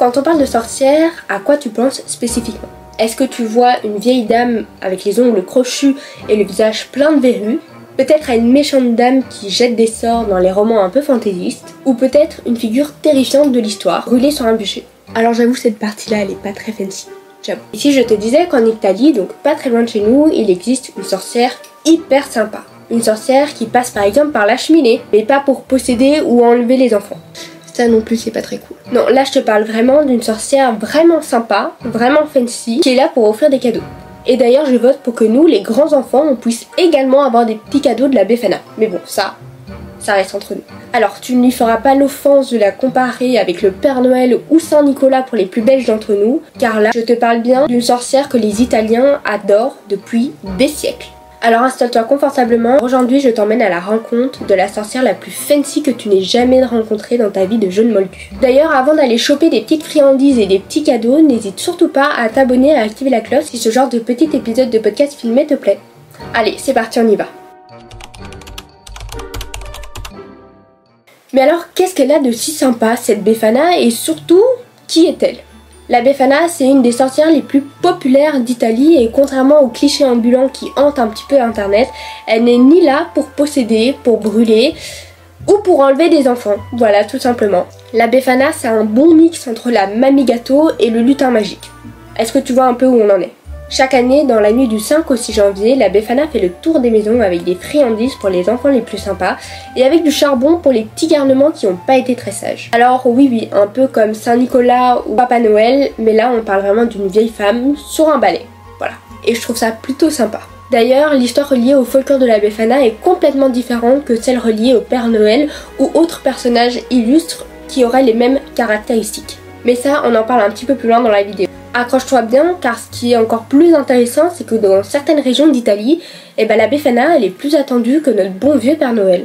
Quand on parle de sorcière, à quoi tu penses spécifiquement? Est-ce que tu vois une vieille dame avec les ongles crochus et le visage plein de verrues? Peut-être à une méchante dame qui jette des sorts dans les romans un peu fantaisistes? Ou peut-être une figure terrifiante de l'histoire, brûlée sur un bûcher? Alors j'avoue, cette partie-là, elle est pas très fancy. J'avoue. Et si je te disais qu'en Italie, donc pas très loin de chez nous, il existe une sorcière hyper sympa. Une sorcière qui passe par exemple par la cheminée, mais pas pour posséder ou enlever les enfants. Ça non plus, c'est pas très cool. Non, là je te parle vraiment d'une sorcière vraiment sympa, vraiment fancy, qui est là pour offrir des cadeaux. Et d'ailleurs, je vote pour que nous, les grands enfants, on puisse également avoir des petits cadeaux de la Befana. Mais bon, ça reste entre nous. Alors, tu ne lui feras pas l'offense de la comparer avec le Père Noël ou Saint Nicolas pour les plus belges d'entre nous, car là, je te parle bien d'une sorcière que les Italiens adorent depuis des siècles. Alors installe-toi confortablement, aujourd'hui je t'emmène à la rencontre de la sorcière la plus fancy que tu n'aies jamais rencontrée dans ta vie de jeune moldu. D'ailleurs, avant d'aller choper des petites friandises et des petits cadeaux, n'hésite surtout pas à t'abonner et à activer la cloche si ce genre de petit épisode de podcast filmé te plaît. Allez, c'est parti, on y va. Mais alors, qu'est-ce qu'elle a de si sympa cette Befana et surtout, qui est-elle? La Befana, c'est une des sorcières les plus populaires d'Italie et contrairement aux clichés ambulants qui hantent un petit peu internet, elle n'est ni là pour posséder, pour brûler ou pour enlever des enfants. Voilà, tout simplement. La Befana, c'est un bon mix entre la mamie gâteau et le lutin magique. Est-ce que tu vois un peu où on en est? Chaque année, dans la nuit du 5 au 6 janvier, la Befana fait le tour des maisons avec des friandises pour les enfants les plus sympas et avec du charbon pour les petits garnements qui n'ont pas été très sages. Alors oui, un peu comme Saint Nicolas ou Papa Noël, mais là on parle vraiment d'une vieille femme sur un balai. Voilà. Et je trouve ça plutôt sympa. D'ailleurs, l'histoire reliée au folklore de la Befana est complètement différente que celle reliée au Père Noël ou autres personnages illustres qui auraient les mêmes caractéristiques. Mais ça, on en parle un petit peu plus loin dans la vidéo. Accroche-toi bien, car ce qui est encore plus intéressant, c'est que dans certaines régions d'Italie, la Befana, elle est plus attendue que notre bon vieux Père Noël.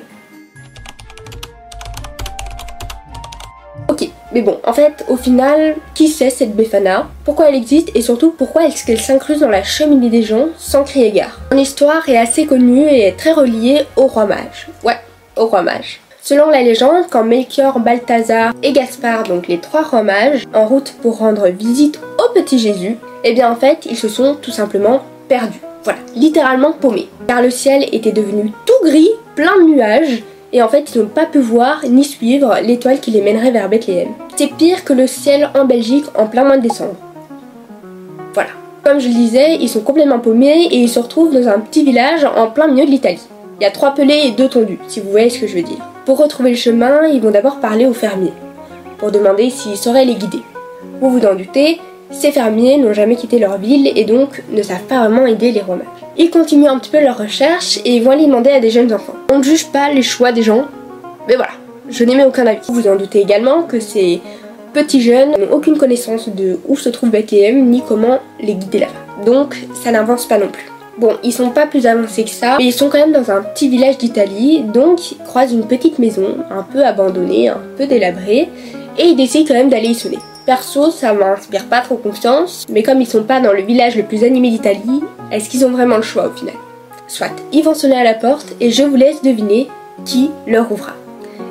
Ok, mais bon, en fait, au final, qui c'est cette Befana? Pourquoi elle existe? Et surtout, pourquoi est-ce qu'elle s'incruse dans la cheminée des gens sans crier gare? Son histoire est assez connue et est très reliée au roi mage. Ouais, au roi mage. Selon la légende, quand Melchior, Balthazar et Gaspard, donc les trois rois mages, en route pour rendre visite au petit Jésus, en fait, ils se sont tout simplement perdus. Voilà, littéralement paumés. Car le ciel était devenu tout gris, plein de nuages, et en fait, ils n'ont pas pu voir ni suivre l'étoile qui les mènerait vers Bethléem. C'est pire que le ciel en Belgique en plein mois de décembre. Voilà. Comme je le disais, ils sont complètement paumés et ils se retrouvent dans un petit village en plein milieu de l'Italie. Il y a 3 pelés et 2 tondus, si vous voyez ce que je veux dire. Pour retrouver le chemin, ils vont d'abord parler aux fermiers, pour demander s'ils sauraient les guider. Vous vous en doutez, ces fermiers n'ont jamais quitté leur ville et donc ne savent pas vraiment aider les rois mages. Ils continuent un petit peu leurs recherches et vont aller demander à des jeunes enfants. On ne juge pas les choix des gens, mais voilà, je n'émets aucun avis. Vous vous en doutez également que ces petits jeunes n'ont aucune connaissance de où se trouve Bethléem ni comment les guider là-bas. Donc ça n'avance pas non plus. Bon, ils sont pas plus avancés que ça, mais ils sont quand même dans un petit village d'Italie, donc ils croisent une petite maison, un peu abandonnée, un peu délabrée, et ils décident quand même d'aller y sonner. Perso, ça m'inspire pas trop confiance, mais comme ils sont pas dans le village le plus animé d'Italie, est-ce qu'ils ont vraiment le choix au final? Soit, ils vont sonner à la porte, et je vous laisse deviner qui leur ouvrira.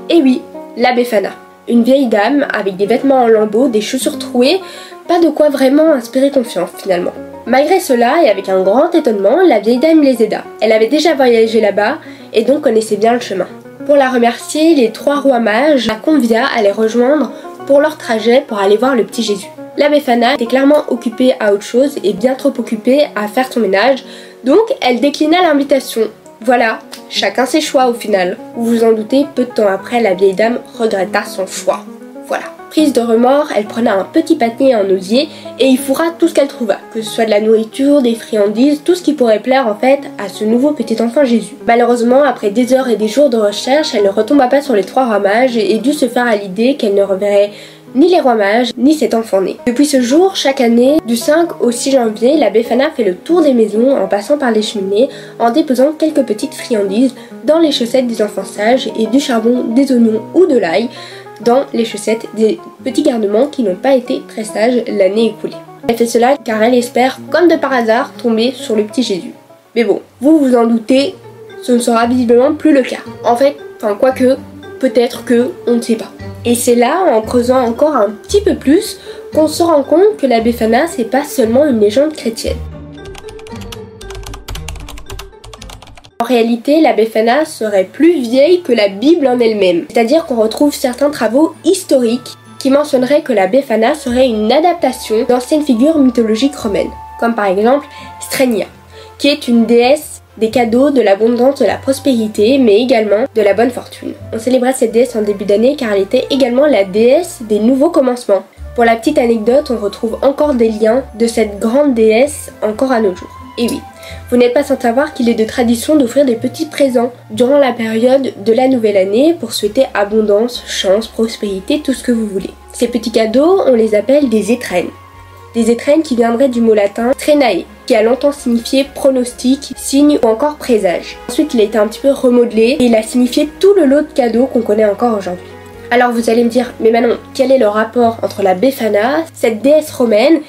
Et oui, la Befana. Une vieille dame avec des vêtements en lambeaux, des chaussures trouées, pas de quoi vraiment inspirer confiance finalement. Malgré cela, et avec un grand étonnement, la vieille dame les aida. Elle avait déjà voyagé là-bas et donc connaissait bien le chemin. Pour la remercier, les 3 rois mages la convia à les rejoindre pour leur trajet pour aller voir le petit Jésus. La Befana était clairement occupée à autre chose et bien trop occupée à faire son ménage, donc elle déclina l'invitation. Voilà, chacun ses choix au final. Vous vous en doutez, peu de temps après, la vieille dame regretta son choix. Voilà. Prise de remords, elle prenait un petit panier et un osier et y fourra tout ce qu'elle trouva, que ce soit de la nourriture, des friandises, tout ce qui pourrait plaire en fait à ce nouveau petit enfant Jésus. Malheureusement, après des heures et des jours de recherche, elle ne retomba pas sur les 3 rois mages et dut se faire à l'idée qu'elle ne reverrait ni les rois mages, ni cet enfant né. Depuis ce jour, chaque année, du 5 au 6 janvier, la Befana fait le tour des maisons en passant par les cheminées, en déposant quelques petites friandises dans les chaussettes des enfants sages et du charbon, des oignons ou de l'ail dans les chaussettes des petits garnements qui n'ont pas été très sages l'année écoulée. Elle fait cela car elle espère, comme de par hasard, tomber sur le petit Jésus. Mais bon, vous vous en doutez, ce ne sera visiblement plus le cas. En fait, quoique, peut-être que on ne sait pas. Et c'est là, en creusant encore un petit peu plus, qu'on se rend compte que la Befana, c'est pas seulement une légende chrétienne. En réalité, la Befana serait plus vieille que la Bible en elle-même. C'est-à-dire qu'on retrouve certains travaux historiques qui mentionneraient que la Befana serait une adaptation d'anciennes figures mythologiques romaines, comme par exemple Strenia, qui est une déesse des cadeaux, de l'abondance, de la prospérité, mais également de la bonne fortune. On célébrait cette déesse en début d'année car elle était également la déesse des nouveaux commencements. Pour la petite anecdote, on retrouve encore des liens de cette grande déesse encore à nos jours. Et oui, vous n'êtes pas sans savoir qu'il est de tradition d'offrir des petits présents durant la période de la nouvelle année pour souhaiter abondance, chance, prospérité, tout ce que vous voulez. Ces petits cadeaux, on les appelle des étrennes. Des étrennes qui viendraient du mot latin strenae, qui a longtemps signifié pronostic, signe ou encore présage. Ensuite, il a été un petit peu remodelé et il a signifié tout le lot de cadeaux qu'on connaît encore aujourd'hui. Alors vous allez me dire, mais Manon, quel est le rapport entre la Befana, cette déesse romaine,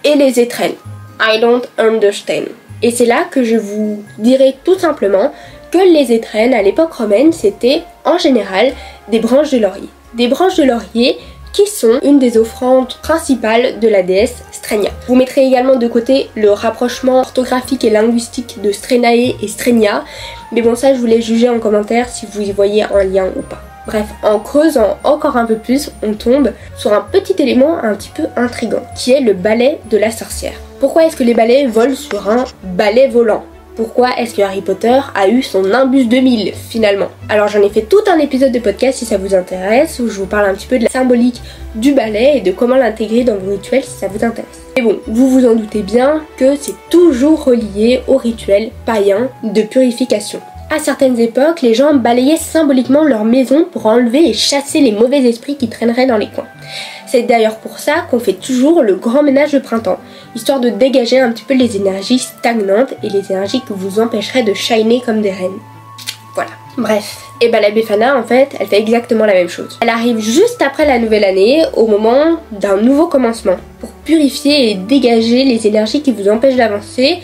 et les étrennes? I don't understand. Et c'est là que je vous dirai tout simplement que les étrennes à l'époque romaine, c'était en général des branches de laurier. Des branches de laurier qui sont une des offrandes principales de la déesse Strenia. Vous mettrez également de côté le rapprochement orthographique et linguistique de Strenae et Strenia, mais bon, ça je vous laisse juger en commentaire si vous y voyez un lien ou pas. Bref, en creusant encore un peu plus, on tombe sur un petit élément un petit peu intriguant, qui est le balai de la sorcière. Pourquoi est-ce que les balais volent sur un balai volant? Pourquoi est-ce que Harry Potter a eu son Nimbus 2000 finalement? Alors j'en ai fait tout un épisode de podcast si ça vous intéresse, où je vous parle un petit peu de la symbolique du balai et de comment l'intégrer dans vos rituels si ça vous intéresse. Mais bon, vous vous en doutez bien que c'est toujours relié au rituel païen de purification. À certaines époques, les gens balayaient symboliquement leur maison pour enlever et chasser les mauvais esprits qui traîneraient dans les coins. C'est d'ailleurs pour ça qu'on fait toujours le grand ménage de printemps, histoire de dégager un petit peu les énergies stagnantes et les énergies qui vous empêcheraient de shiner comme des reines. Voilà. Bref. Et bah la Befana, en fait, elle fait exactement la même chose. Elle arrive juste après la nouvelle année, au moment d'un nouveau commencement, pour purifier et dégager les énergies qui vous empêchent d'avancer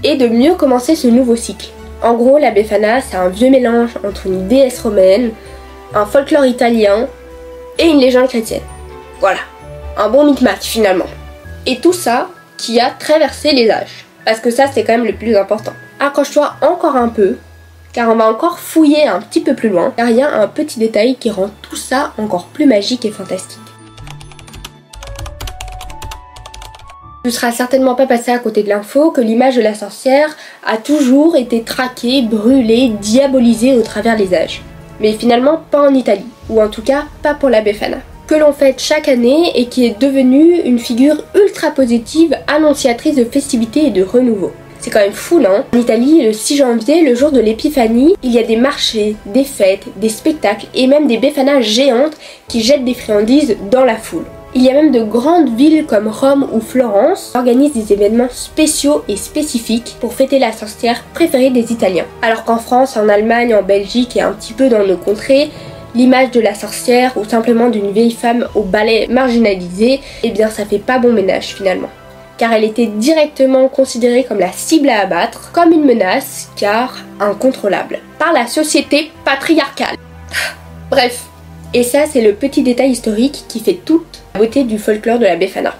et de mieux commencer ce nouveau cycle. En gros, la Befana, c'est un vieux mélange entre une déesse romaine, un folklore italien et une légende chrétienne. Voilà, un bon micmac finalement. Et tout ça qui a traversé les âges. Parce que ça, c'est quand même le plus important. Accroche-toi encore un peu, car on va encore fouiller un petit peu plus loin, car il y a un petit détail qui rend tout ça encore plus magique et fantastique. Tu ne seras certainement pas passé à côté de l'info que l'image de la sorcière a toujours été traquée, brûlée, diabolisée au travers des âges. Mais finalement pas en Italie, ou en tout cas pas pour la Befana, que l'on fête chaque année et qui est devenue une figure ultra positive, annonciatrice de festivités et de renouveau. C'est quand même fou, non? En Italie, le 6 janvier, le jour de l'épiphanie, il y a des marchés, des fêtes, des spectacles et même des Befanas géantes qui jettent des friandises dans la foule. Il y a même de grandes villes comme Rome ou Florence qui organisent des événements spéciaux et spécifiques pour fêter la sorcière préférée des Italiens. Alors qu'en France, en Allemagne, en Belgique et un petit peu dans nos contrées, l'image de la sorcière ou simplement d'une vieille femme au balai marginalisé, eh bien ça fait pas bon ménage finalement. Car elle était directement considérée comme la cible à abattre, comme une menace, car incontrôlable, par la société patriarcale. Bref. Et ça, c'est le petit détail historique qui fait toute la beauté du folklore de la Befana.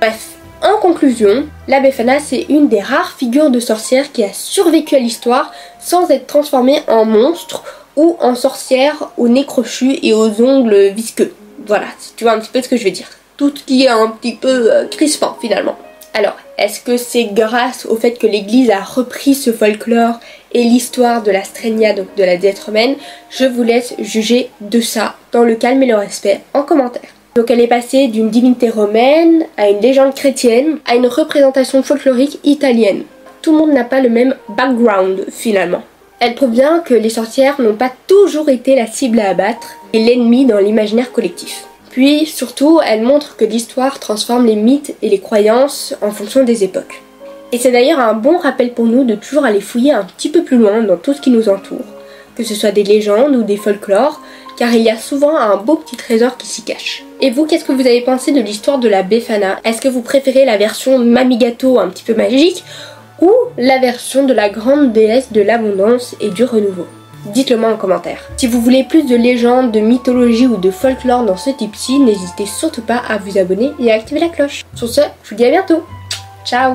Bref, en conclusion, la Befana, c'est une des rares figures de sorcière qui a survécu à l'histoire sans être transformée en monstre ou en sorcière au nez crochu et aux ongles visqueux. Voilà, tu vois un petit peu ce que je veux dire. Tout ce qui est un petit peu crispant finalement. Alors, est-ce que c'est grâce au fait que l'église a repris ce folklore et l'histoire de la Strenia, donc de la déesse romaine? Je vous laisse juger de ça dans le calme et le respect en commentaire. Donc elle est passée d'une divinité romaine à une légende chrétienne à une représentation folklorique italienne. Tout le monde n'a pas le même background finalement. Elle prouve bien que les sorcières n'ont pas toujours été la cible à abattre et l'ennemi dans l'imaginaire collectif. Puis surtout, elle montre que l'histoire transforme les mythes et les croyances en fonction des époques. Et c'est d'ailleurs un bon rappel pour nous de toujours aller fouiller un petit peu plus loin dans tout ce qui nous entoure, que ce soit des légendes ou des folklores, car il y a souvent un beau petit trésor qui s'y cache. Et vous, qu'est-ce que vous avez pensé de l'histoire de la Befana? Est-ce que vous préférez la version Mamie Gâteau un petit peu magique, ou la version de la grande déesse de l'abondance et du renouveau? Dites-le moi en commentaire. Si vous voulez plus de légendes, de mythologie ou de folklore dans ce type-ci, n'hésitez surtout pas à vous abonner et à activer la cloche. Sur ce, je vous dis à bientôt. Ciao!